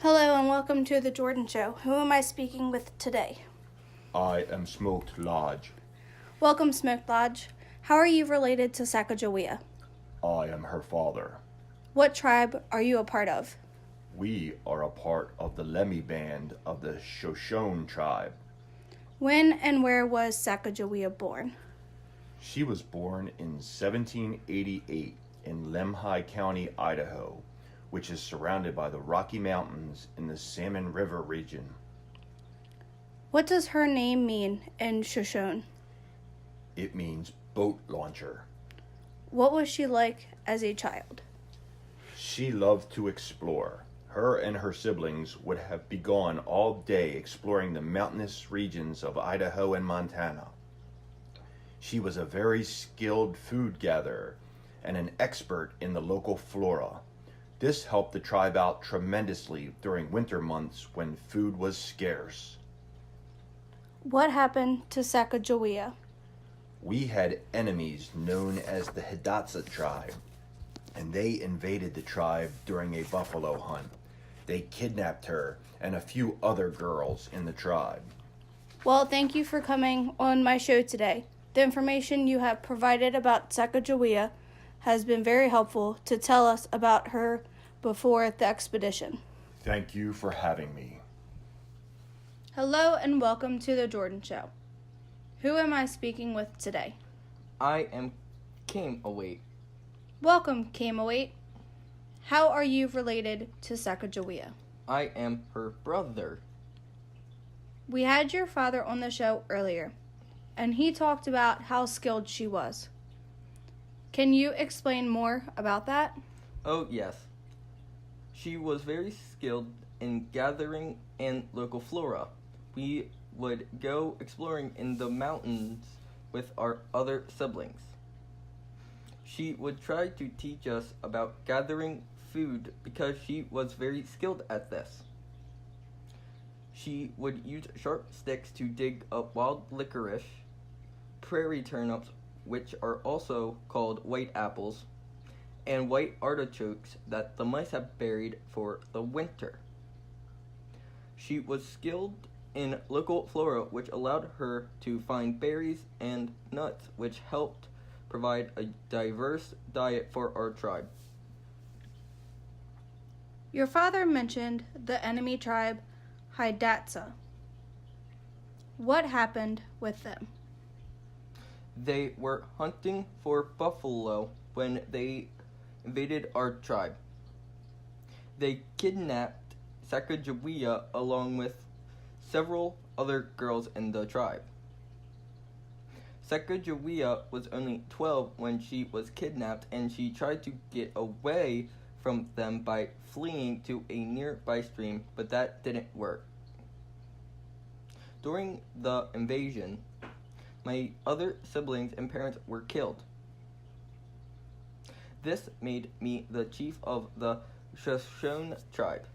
Hello and welcome to the Jordan Show. Who am I speaking with today? I am Smoked Lodge. Welcome, Smoke Lodge. How are you related to Sacagawea? I am her father. What tribe are you a part of? We are a part of the Lemmy band of the Shoshone tribe. When and where was Sacagawea born? She was born in 1788 in Lemhi County, Idaho, which is surrounded by the Rocky Mountains in the Salmon River region. What does her name mean in Shoshone? It means boat launcher. What was she like as a child? She loved to explore. Her and her siblings would have been gone all day exploring the mountainous regions of Idaho and Montana. She was a very skilled food gatherer and an expert in the local flora. This helped the tribe out tremendously during winter months when food was scarce. What happened to Sacagawea? We had enemies known as the Hidatsa tribe, and they invaded the tribe during a buffalo hunt. They kidnapped her and a few other girls in the tribe. Well, thank you for coming on my show today. The information you have provided about Sacagawea has been very helpful to tell us about her before the expedition. Thank you for having me. Hello and welcome to the Jordan Show. Who am I speaking with today? I am Sacagawea. Welcome, Camawait. How are you related to Sacagawea? I am her brother. We had your father on the show earlier, and he talked about how skilled she was. Can you explain more about that? Oh, yes. She was very skilled in gathering and local flora. We would go exploring in the mountains with our other siblings. She would try to teach us about gathering food because she was very skilled at this. She would use sharp sticks to dig up wild licorice, prairie turnips, which are also called white apples, and white artichokes that the mice have buried for the winter. She was skilled in local flora, which allowed her to find berries and nuts, which helped provide a diverse diet for our tribe. Your father mentioned the enemy tribe Hidatsa. What happened with them? They were hunting for buffalo when they invaded our tribe. They kidnapped Sacagawea along with several other girls in the tribe. Sacagawea was only 12 when she was kidnapped, and she tried to get away from them by fleeing to a nearby stream, but that didn't work. During the invasion, my other siblings and parents were killed. This made me the chief of the Shoshone tribe.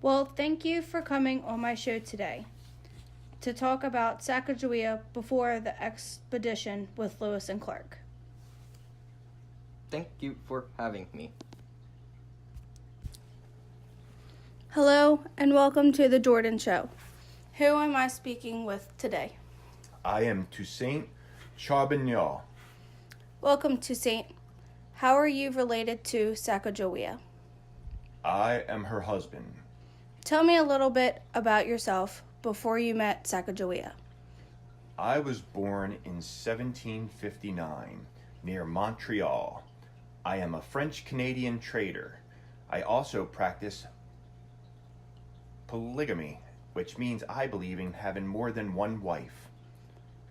Well, thank you for coming on my show today to talk about Sacagawea before the expedition with Lewis and Clark. Thank you for having me. Hello and welcome to the Jordan Show. Who am I speaking with today? I am Toussaint Charbonneau. Welcome, Toussaint. How are you related to Sacagawea? I am her husband. Tell me a little bit about yourself before you met Sacagawea. I was born in 1759 near Montreal. I am a French-Canadian trader. I also practice polygamy, which means I believe in having more than one wife.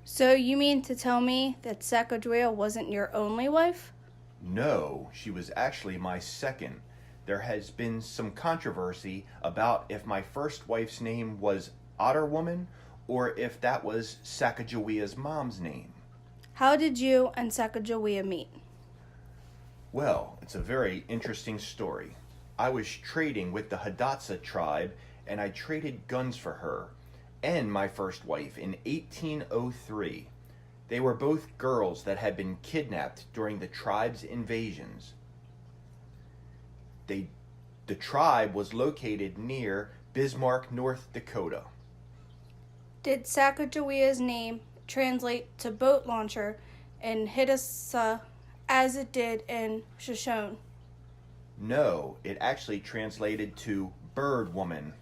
So you mean to tell me that Sacagawea wasn't your only wife? No, she was actually my second. There has been some controversy about if my first wife's name was Otter Woman or if that was Sacagawea's mom's name. How did you and Sacagawea meet? Well, it's a very interesting story. I was trading with the Hidatsa tribe, and I traded guns for her and my first wife in 1803. They were both girls that had been kidnapped during the tribe's invasions. They The tribe was located near Bismarck, North Dakota. Did Sacagawea's name translate to boat launcher in Hidatsa as it did in Shoshone? No, it actually translated to bird woman.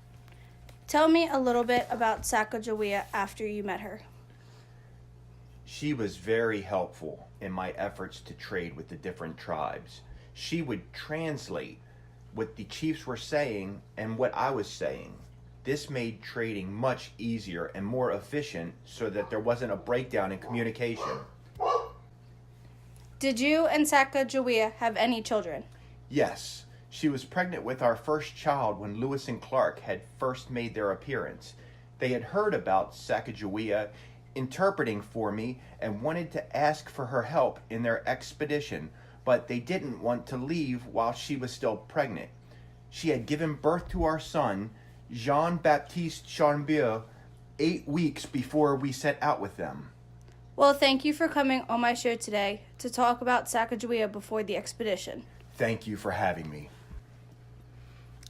Tell me a little bit about Sacagawea after you met her. She was very helpful in my efforts to trade with the different tribes. She would translate what the chiefs were saying and what I was saying. This made trading much easier and more efficient so that there wasn't a breakdown in communication. Did you and Sacagawea have any children? Yes, she was pregnant with our first child when Lewis and Clark had first made their appearance. They had heard about Sacagawea interpreting for me and wanted to ask for her help in their expedition, but they didn't want to leave while she was still pregnant. She had given birth to our son, Jean-Baptiste Charnbieu, 8 weeks before we set out with them. Well, thank you for coming on my show today to talk about Sacagawea before the expedition. Thank you for having me.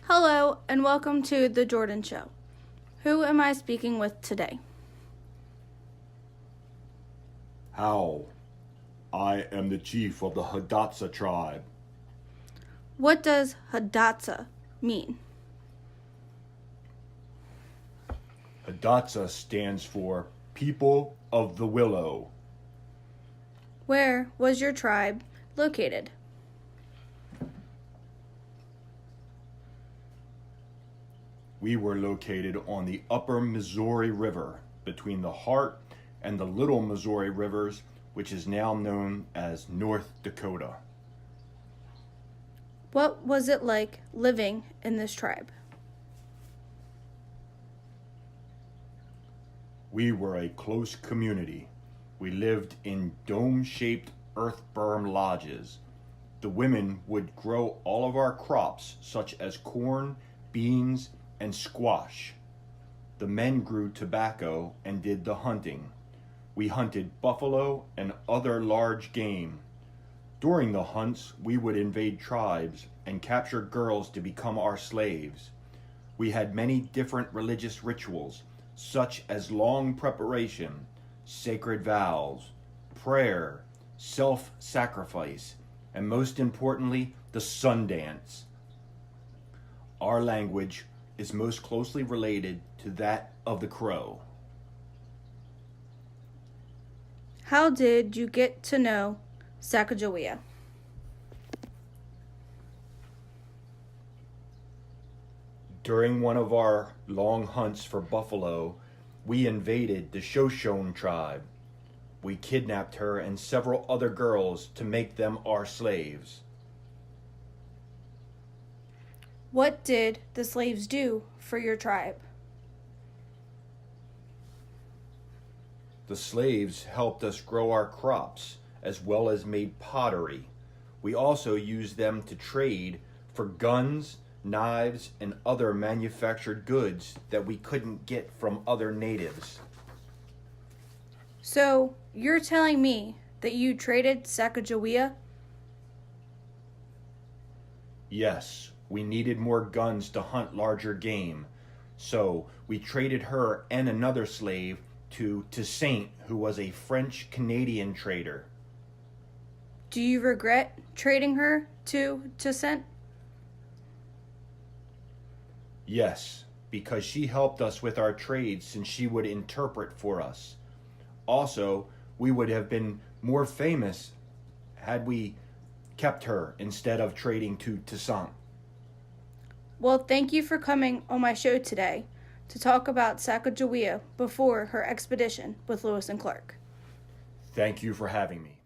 Hello, and welcome to The Jordan Show. Who am I speaking with today? How? I am the chief of the Hidatsa tribe. What does Hidatsa mean? Hidatsa stands for People of the Willow. Where was your tribe located? We were located on the upper Missouri River between the Heart and the Little Missouri Rivers, which is now known as North Dakota. What was it like living in this tribe? We were a close community. We lived in dome-shaped earth berm lodges. The women would grow all of our crops, such as corn, beans, and squash. The men grew tobacco and did the hunting. We hunted buffalo and other large game. During the hunts, we would invade tribes and capture girls to become our slaves. We had many different religious rituals, such as long preparation, sacred vows, prayer, self-sacrifice, and most importantly, the sun dance. Our language is most closely related to that of the Crow. How did you get to know Sacagawea? During one of our long hunts for buffalo, we invaded the Shoshone tribe. We kidnapped her and several other girls to make them our slaves. What did the slaves do for your tribe? The slaves helped us grow our crops, as well as made pottery. We also used them to trade for guns, knives, and other manufactured goods that we couldn't get from other natives. So, you're telling me that you traded Sacagawea? Yes, we needed more guns to hunt larger game, so we traded her and another slave to Toussaint, who was a French-Canadian trader. Do you regret trading her to Toussaint? Yes, because she helped us with our trades since she would interpret for us. Also, we would have been more famous had we kept her instead of trading to Toussaint. Well, thank you for coming on my show today to talk about Sacagawea before her expedition with Lewis and Clark. Thank you for having me.